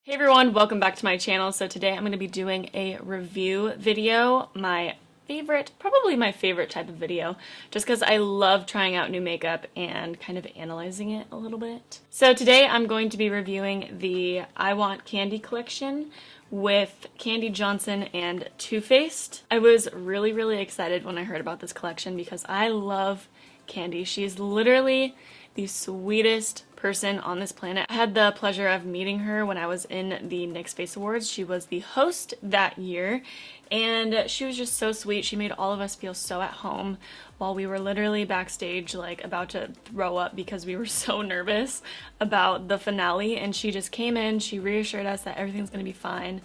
Hey everyone, welcome back to my channel. So today I'm going to be doing a review video, probably my favorite type of video, just because I love trying out new makeup and kind of analyzing it a little bit. So today I'm going to be reviewing the I Want Kandee collection with Kandee Johnson and Too Faced. I was really excited when I heard about this collection because I love Kandee. She's literally the sweetest person on this planet. I had the pleasure of meeting her when I was in the NYX Face Awards. She was the host that year, and she was just so sweet. She made all of us feel so at home while we were literally backstage, like, about to throw up because we were so nervous about the finale, and she just came in, she reassured us that everything's gonna be fine,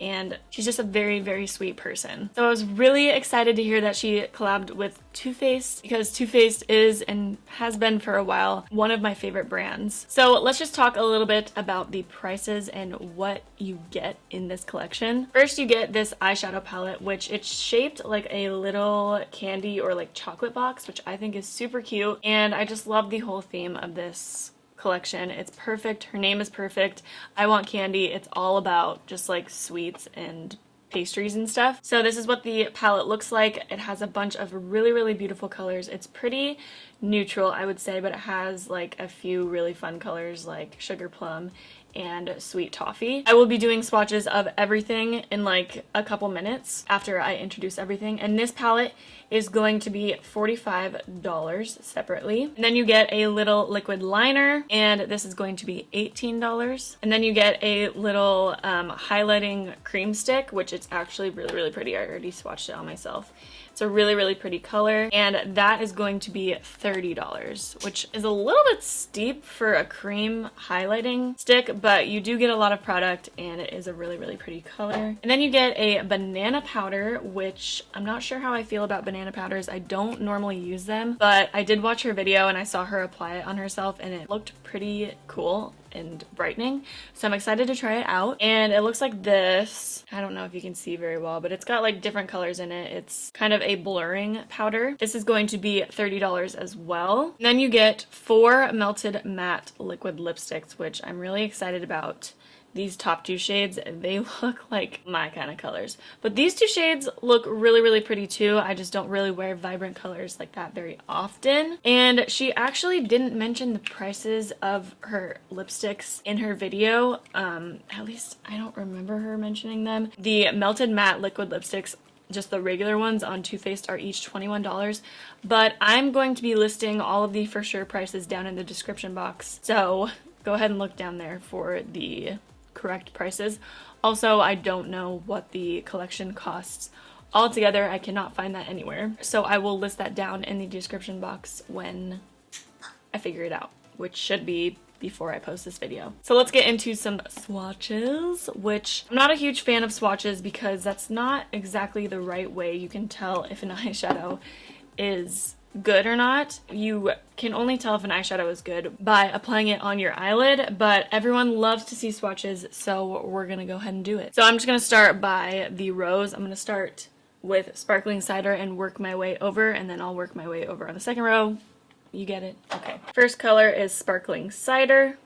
and she's just a very sweet person. So I was really excited to hear that she collabed with Too Faced because Too Faced is and has been for a while one of my favorite brands. So let's just talk a little bit about the prices and what you get in this collection. First, you get this eyeshadow palette, which it's shaped like a little candy or like chocolate box, which I think is super cute, and I just love the whole theme of this collection. It's perfect. Her name is perfect. I Want Kandee. It's all about just like sweets and pastries and stuff. So this is what the palette looks like. It has a bunch of really beautiful colors. It's pretty neutral, I would say, but it has like a few really fun colors like sugar plum and sweet toffee. I will be doing swatches of everything in like a couple minutes after I introduce everything, and this palette is going to be $45 separately. And then you get a little liquid liner, and this is going to be $18. And then you get a little highlighting cream stick, which it's actually really pretty. I already swatched it on myself. It's a really pretty color, and that is going to be $30, which is a little bit steep for a cream highlighting stick, but you do get a lot of product, and it is a really pretty color. And then you get a banana powder, which I'm not sure how I feel about banana powders. I don't normally use them, but I did watch her video and I saw her apply it on herself, and it looked pretty cool and brightening, so I'm excited to try it out. And it looks like this. I don't know if you can see very well, but it's got like different colors in it. It's kind of a blurring powder. This is going to be $30 as well. And then you get 4 melted matte liquid lipsticks, which I'm really excited about. These top 2 shades, they look like my kind of colors. But these 2 shades look really pretty too. I just don't really wear vibrant colors like that very often. And she actually didn't mention the prices of her lipsticks in her video. At least I don't remember her mentioning them. The melted matte liquid lipsticks, just the regular ones on Too Faced, are each $21, but I'm going to be listing all of the for sure prices down in the description box. So go ahead and look down there for the correct prices. Also, I don't know what the collection costs altogether. I cannot find that anywhere. So I will list that down in the description box when I figure it out, which should be before I post this video. So let's get into some swatches, which I'm not a huge fan of swatches because that's not exactly the right way you can tell if an eyeshadow is good or not. You can only tell if an eyeshadow is good by applying it on your eyelid, but everyone loves to see swatches, so we're gonna go ahead and do it. So I'm just gonna start by the rose. I'm gonna start with Sparkling Cider and work my way over, and then I'll work my way over on the second row. You get it? Okay. First color is Sparkling Cider.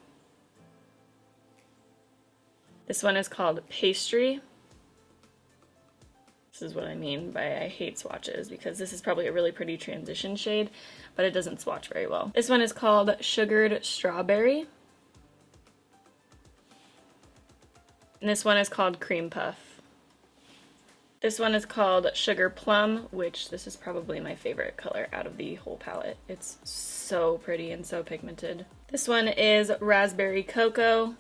This one is called Pastry. This is what I mean by I hate swatches, because this is probably a really pretty transition shade, but it doesn't swatch very well. This one is called Sugared Strawberry. And this one is called Cream Puff. This one is called Sugar Plum, which this is probably my favorite color out of the whole palette. It's so pretty and so pigmented. This one is Raspberry Cocoa.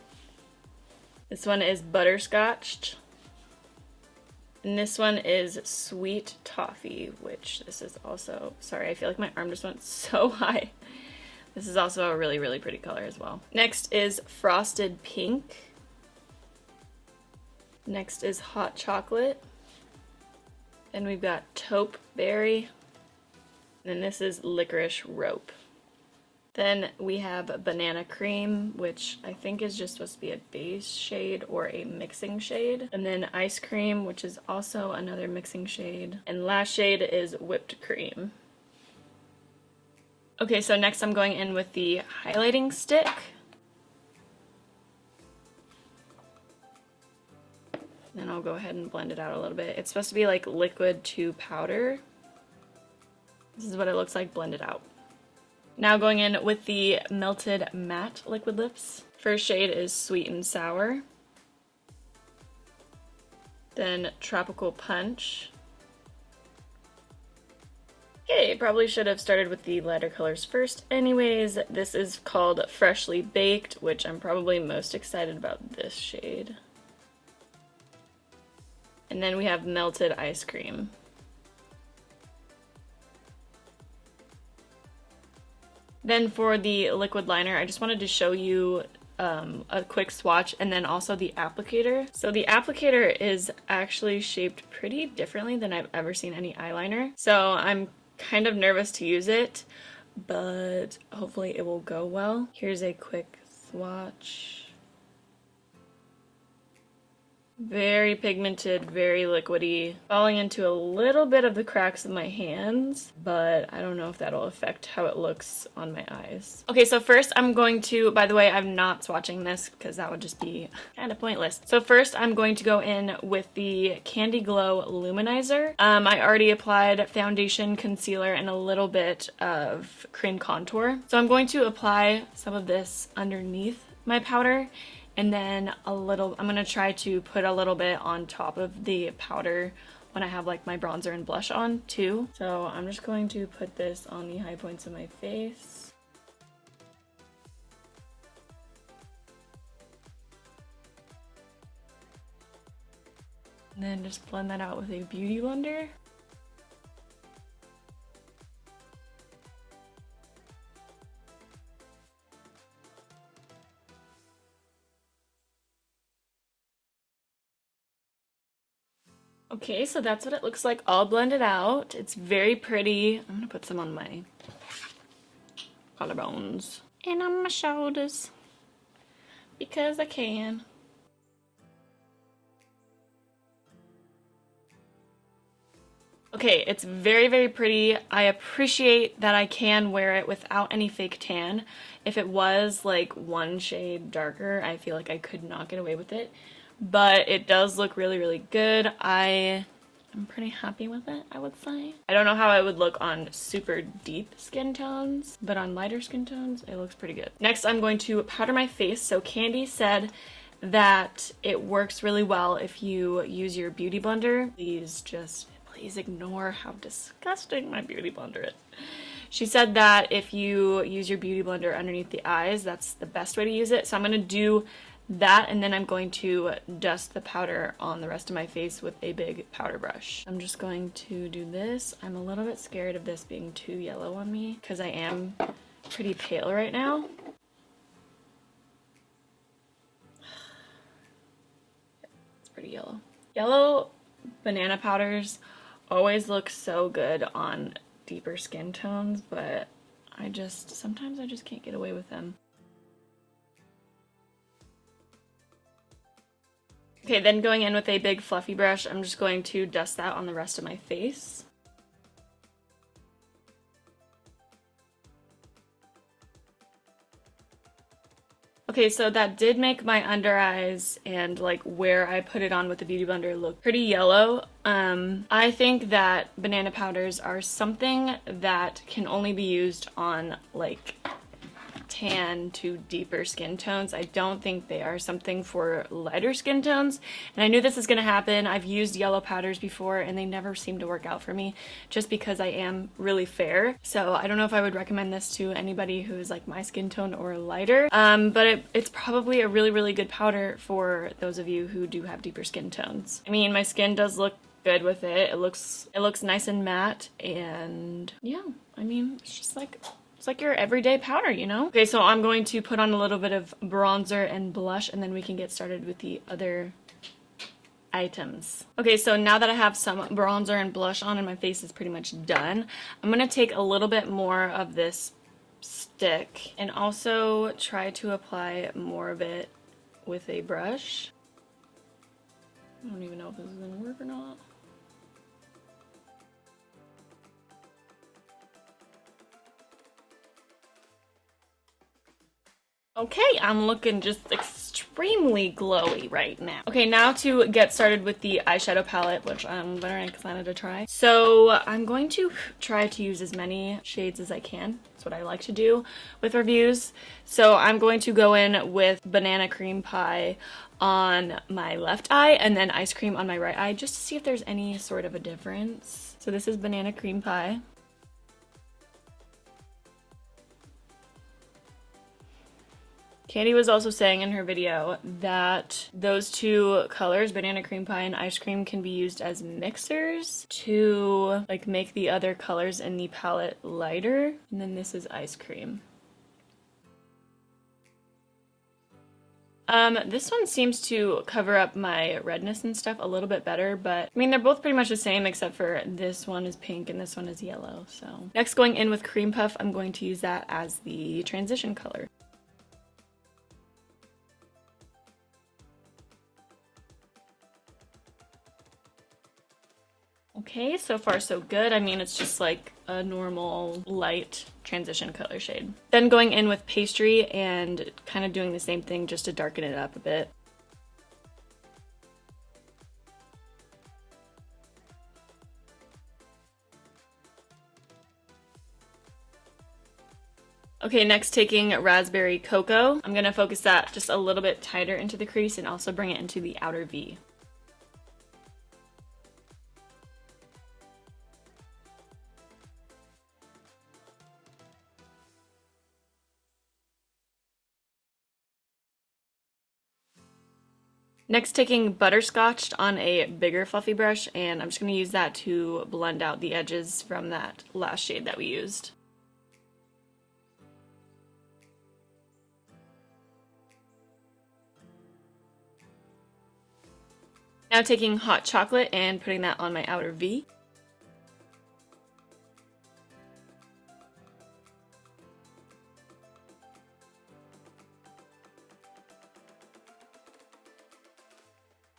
This one is Butterscotch. And this one is Sweet Toffee, which this is also, sorry, I feel like my arm just went so high. This is also a really pretty color as well. Next is Frosted Pink. Next is Hot Chocolate. Then we've got Taupe Berry. And then this is Licorice Rope. Then we have Banana Cream, which I think is just supposed to be a base shade or a mixing shade. And then Ice Cream, which is also another mixing shade. And last shade is Whipped Cream. Okay, so next I'm going in with the highlighting stick. Then I'll go ahead and blend it out a little bit. It's supposed to be like liquid to powder. This is what it looks like blended out. Now going in with the Melted Matte Liquid Lips. First shade is Sweet and Sour. Then Tropical Punch. Okay, probably should have started with the lighter colors first. Anyways, this is called Freshly Baked, which I'm probably most excited about this shade. And then we have Melted Ice Cream. Then for the liquid liner, I just wanted to show you a quick swatch and then also the applicator. So the applicator is actually shaped pretty differently than I've ever seen any eyeliner. So I'm kind of nervous to use it, but hopefully it will go well. Here's a quick swatch. Very pigmented, very liquidy, falling into a little bit of the cracks of my hands, but I don't know if that'll affect how it looks on my eyes. Okay, so first I'm going to, by the way, I'm not swatching this because that would just be kind of pointless. So first I'm going to go in with the Candy Glow Luminizer. I already applied foundation, concealer, and a little bit of cream contour. So I'm going to apply some of this underneath my powder. And then I'm gonna try to put a little bit on top of the powder when I have like my bronzer and blush on too. So I'm just going to put this on the high points of my face. And then just blend that out with a beauty blender. Okay, so that's what it looks like all blended out. It's very pretty. I'm gonna put some on my collarbones and on my shoulders because I can. Okay, it's very, very pretty. I appreciate that I can wear it without any fake tan. If it was like one shade darker, I feel like I could not get away with it. But it does look really, really good. I'm pretty happy with it, I would say. I don't know how it would look on super deep skin tones, but on lighter skin tones, it looks pretty good. Next, I'm going to powder my face. So Candy said that it works really well if you use your beauty blender. Please ignore how disgusting my beauty blender is. She said that if you use your beauty blender underneath the eyes, that's the best way to use it. So I'm gonna do that, and then I'm going to dust the powder on the rest of my face with a big powder brush. I'm just going to do this. I'm a little bit scared of this being too yellow on me because I am pretty pale right now. It's pretty yellow. Yellow banana powders always look so good on deeper skin tones, but sometimes I just can't get away with them. Okay, then going in with a big fluffy brush, I'm just going to dust that on the rest of my face. Okay, so that did make my under eyes and like where I put it on with the beauty blender look pretty yellow. I think that banana powders are something that can only be used on like tan to deeper skin tones. I don't think they are something for lighter skin tones, and I knew this was going to happen. I've used yellow powders before and they never seem to work out for me just because I am really fair. So I don't know if I would recommend this to anybody who's like my skin tone or lighter, but it's probably a really, really good powder for those of you who do have deeper skin tones. I mean, my skin does look good with it. It looks nice and matte, and yeah, I mean, it's like your everyday powder, you know? Okay, so I'm going to put on a little bit of bronzer and blush, and then we can get started with the other items. Okay, so now that I have some bronzer and blush on and my face is pretty much done, I'm gonna take a little bit more of this stick and also try to apply more of it with a brush. I don't even know if this is gonna work or not. Okay, I'm looking just extremely glowy right now. Okay, now to get started with the eyeshadow palette, which I'm very excited to try. So I'm going to try to use as many shades as I can. That's what I like to do with reviews. So I'm going to go in with Banana Cream Pie on my left eye and then Ice Cream on my right eye, just to see if there's any sort of a difference. So this is Banana Cream Pie. Kandee was also saying in her video that those two colors, Banana Cream Pie and Ice Cream, can be used as mixers to like make the other colors in the palette lighter. And then this is Ice Cream. This one seems to cover up my redness and stuff a little bit better, but I mean, they're both pretty much the same except for this one is pink and this one is yellow. So next, going in with Cream Puff, I'm going to use that as the transition color. Okay, so far so good. I mean, it's just like a normal light transition color shade. Then going in with Pastry and kind of doing the same thing just to darken it up a bit. Okay, next taking Raspberry Cocoa. I'm gonna focus that just a little bit tighter into the crease and also bring it into the outer V. Next, taking Butterscotch on a bigger fluffy brush, and I'm just going to use that to blend out the edges from that last shade that we used. Now taking Hot Chocolate and putting that on my outer V.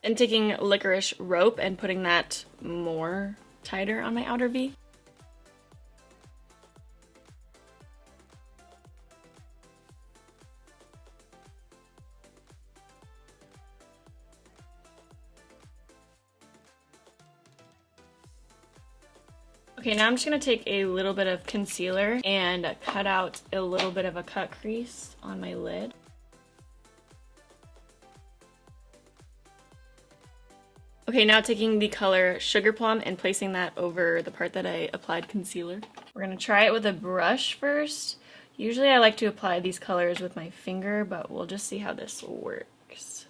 And taking Licorice Rope and putting that more tighter on my outer V. Okay, now I'm just going to take a little bit of concealer and cut out a little bit of a cut crease on my lid. Okay, now taking the color Sugar Plum and placing that over the part that I applied concealer. We're going to try it with a brush first. Usually I like to apply these colors with my finger, but we'll just see how this works.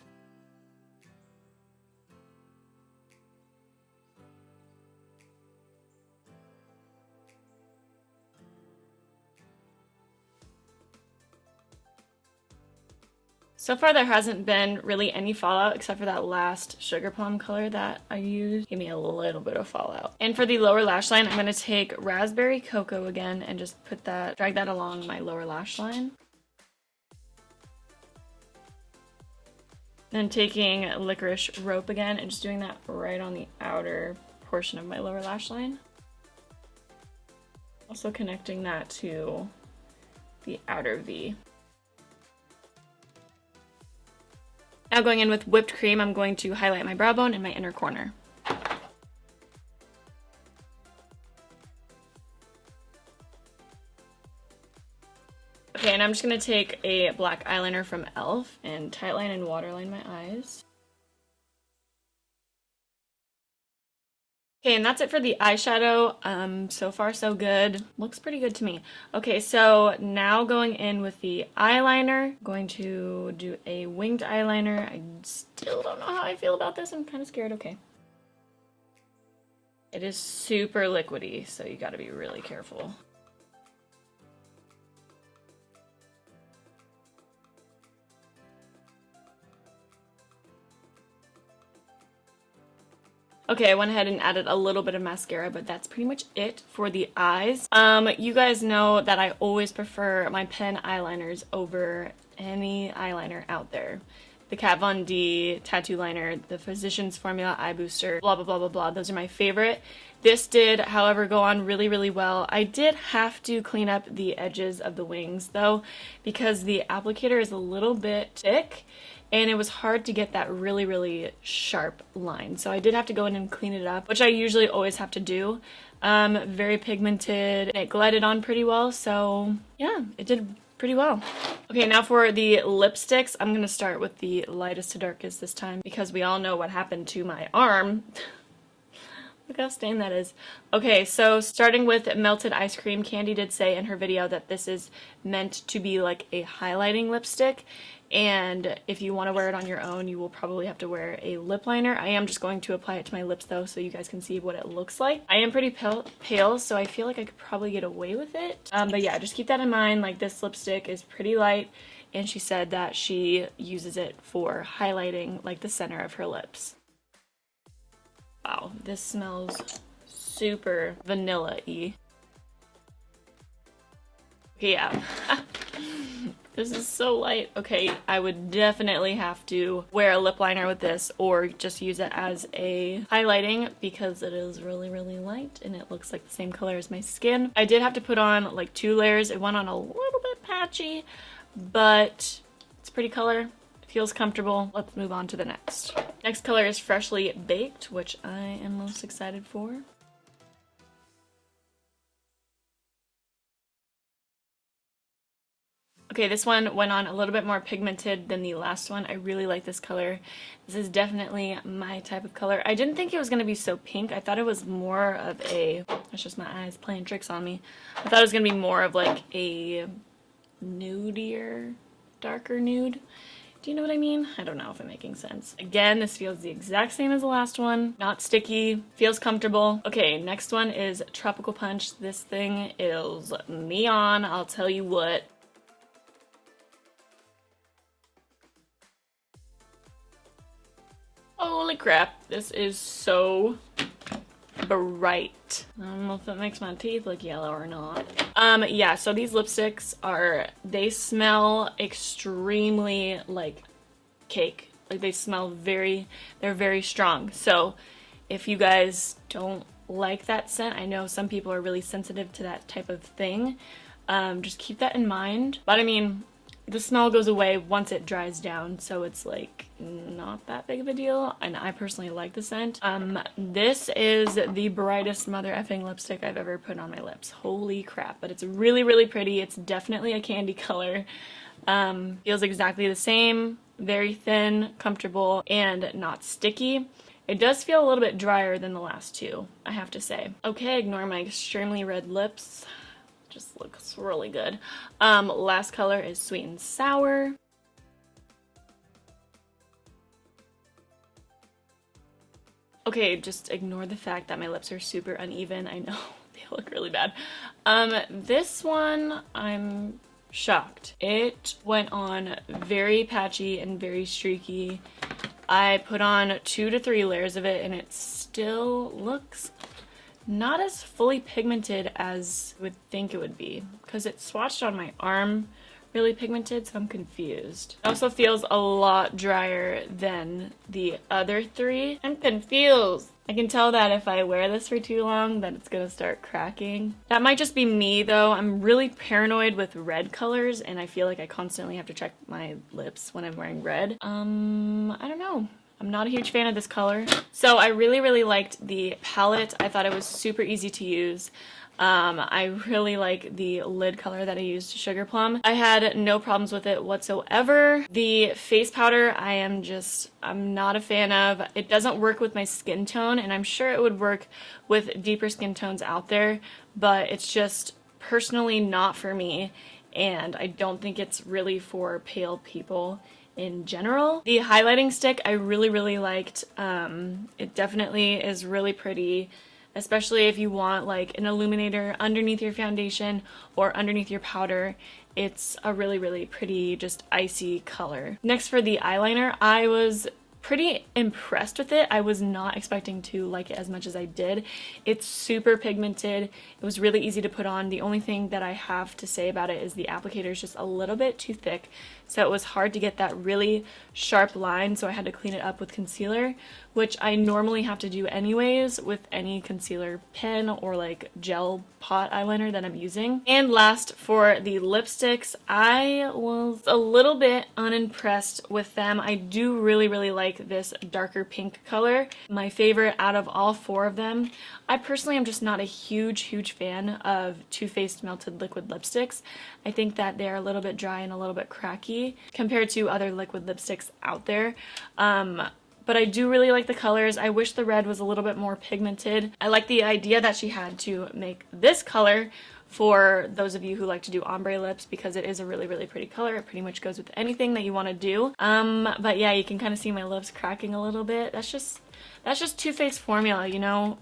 So far there hasn't been really any fallout except for that last Sugar Plum color that I used. Give me a little bit of fallout. And for the lower lash line, I'm going to take Raspberry Cocoa again and just put that, drag that along my lower lash line. Then taking Licorice Rope again and just doing that right on the outer portion of my lower lash line. Also connecting that to the outer V. Now going in with Whipped Cream, I'm going to highlight my brow bone and my inner corner. Okay, and I'm just going to take a black eyeliner from e.l.f. and tightline and waterline my eyes. Okay, and that's it for the eyeshadow. So far so good. Looks pretty good to me. Okay, so now going in with the eyeliner. Going to do a winged eyeliner. I still don't know how I feel about this. I'm kind of scared. Okay. It is super liquidy, so you gotta be really careful. Okay, I went ahead and added a little bit of mascara, but that's pretty much it for the eyes. You guys know that I always prefer my pen eyeliners over any eyeliner out there. the Kat Von D tattoo liner, the Physicians Formula Eye Booster, blah, blah, blah, blah, blah. Those are my favorite. This did, however, go on really, really well. I did have to clean up the edges of the wings, though, because the applicator is a little bit thick, and it was hard to get that really, really sharp line. So I did have to go in and clean it up, which I usually always have to do. Very pigmented. It glided on pretty well, so yeah, it did pretty well. Okay, now for the lipsticks, I'm gonna start with the lightest to darkest this time because we all know what happened to my arm. Look how stained that is. Okay, so starting with Melted Ice Cream, Kandee did say in her video that this is meant to be like a highlighting lipstick, and if you want to wear it on your own, you will probably have to wear a lip liner. I am just going to apply it to my lips though, so you guys can see what it looks like. I am pretty pale, so I feel like I could probably get away with it. But yeah, just keep that in mind. Like, this lipstick is pretty light, and she said that she uses it for highlighting like the center of her lips. Wow, this smells super vanilla-y. Okay, yeah. This is so light. Okay, I would definitely have to wear a lip liner with this or just use it as a highlighting because it is really, really light and it looks like the same color as my skin. I did have to put on like 2 layers. It went on a little bit patchy, but it's a pretty color. Feels comfortable. Let's move on to the next. Next color is Freshly Baked, which I am most excited for. Okay, this one went on a little bit more pigmented than the last one. I really like this color. This is definitely my type of color. I didn't think it was going to be so pink. I thought it was more of a... That's just my eyes playing tricks on me. I thought it was going to be more of like a nudier, darker nude. Do you know what I mean? I don't know if I'm making sense. Again, this feels the exact same as the last one. Not sticky, feels comfortable. Okay, next one is Tropical Punch. This thing is me on, I'll tell you what. Holy crap, this is so bright. I don't know if it makes my teeth look yellow or not. Yeah, so these lipsticks they smell extremely like cake. Like, they smell they're very strong. So if you guys don't like that scent, I know some people are really sensitive to that type of thing. Just keep that in mind. But I mean, the smell goes away once it dries down, so it's like not that big of a deal, and I personally like the scent. This is the brightest mother effing lipstick I've ever put on my lips. Holy crap, but it's really, really pretty. It's definitely a candy color. Feels exactly the same, very thin, comfortable, and not sticky. It does feel a little bit drier than the last two, I have to say. Okay, ignore my extremely red lips. Just looks really good. Last color is Sweet and Sour. Okay, just ignore the fact that my lips are super uneven. I know, they look really bad. This one, I'm shocked. It went on very patchy and very streaky. I put on 2 to 3 layers of it and it still looks not as fully pigmented as I would think it would be, because it's swatched on my arm really pigmented, so I'm confused. It also feels a lot drier than the other 3. I'm confused. I can tell that if I wear this for too long that it's gonna start cracking. That might just be me though. I'm really paranoid with red colors and I feel like I constantly have to check my lips when I'm wearing red. I don't know. I'm not a huge fan of this color. So I really, really liked the palette. I thought it was super easy to use. I really like the lid color that I used, Sugar Plum. I had no problems with it whatsoever. The face powder, I'm not a fan of. It doesn't work with my skin tone, and I'm sure it would work with deeper skin tones out there, but it's just personally not for me, and I don't think it's really for pale people in general. The highlighting stick I really, really liked. It definitely is really pretty, especially if you want like an illuminator underneath your foundation or underneath your powder. It's a really, really pretty, just icy color. Next, for the eyeliner, I was pretty impressed with it. I was not expecting to like it as much as I did. It's super pigmented. It was really easy to put on. The only thing that I have to say about it is the applicator is just a little bit too thick so it was hard to get that really sharp line, so I had to clean it up with concealer, which I normally have to do anyways with any concealer pen or like gel pot eyeliner that I'm using. And last, for the lipsticks, I was a little bit unimpressed with them. I do really like this darker pink color. My favorite out of all four of them. I personally am just not a huge fan of Too Faced Melted Liquid lipsticks. I think that they're a little bit dry and a little bit cracky compared to other liquid lipsticks out there. But I do really like the colors. I wish the red was a little bit more pigmented. I like the idea that she had to make this color for those of you who like to do ombre lips, because it is a really pretty color. It pretty much goes with anything that you want to do. But yeah, you can kind of see my lips cracking a little bit. That's just Too Faced formula, you know?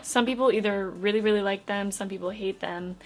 Some people either really like them, some people hate them.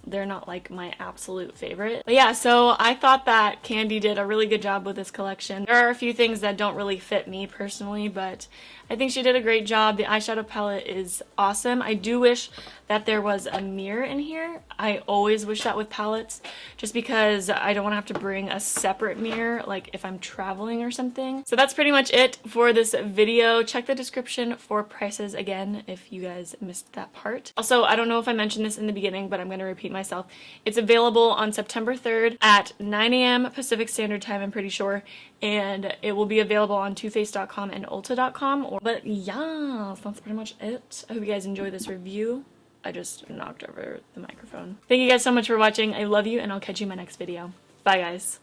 They're not like my absolute favorite. But yeah, so I thought that Kandee did a really good job with this collection. There are a few things that don't really fit me personally, but I think she did a great job. The eyeshadow palette is awesome. I do wish that there was a mirror in here. I always wish that with palettes, just because I don't want to have to bring a separate mirror, like if I'm traveling or something. So that's pretty much it for this video. Check the description for prices again if you guys missed that part. Also, I don't know if I mentioned this in the beginning, but I'm going to repeat myself. It's available on September 3rd at 9 a.m. Pacific Standard Time, I'm pretty sure, and it will be available on TooFaced.com and Ulta.com. But yeah, so that's pretty much it. I hope you guys enjoy this review. I just knocked over the microphone. Thank you guys so much for watching. I love you, and I'll catch you in my next video. Bye, guys.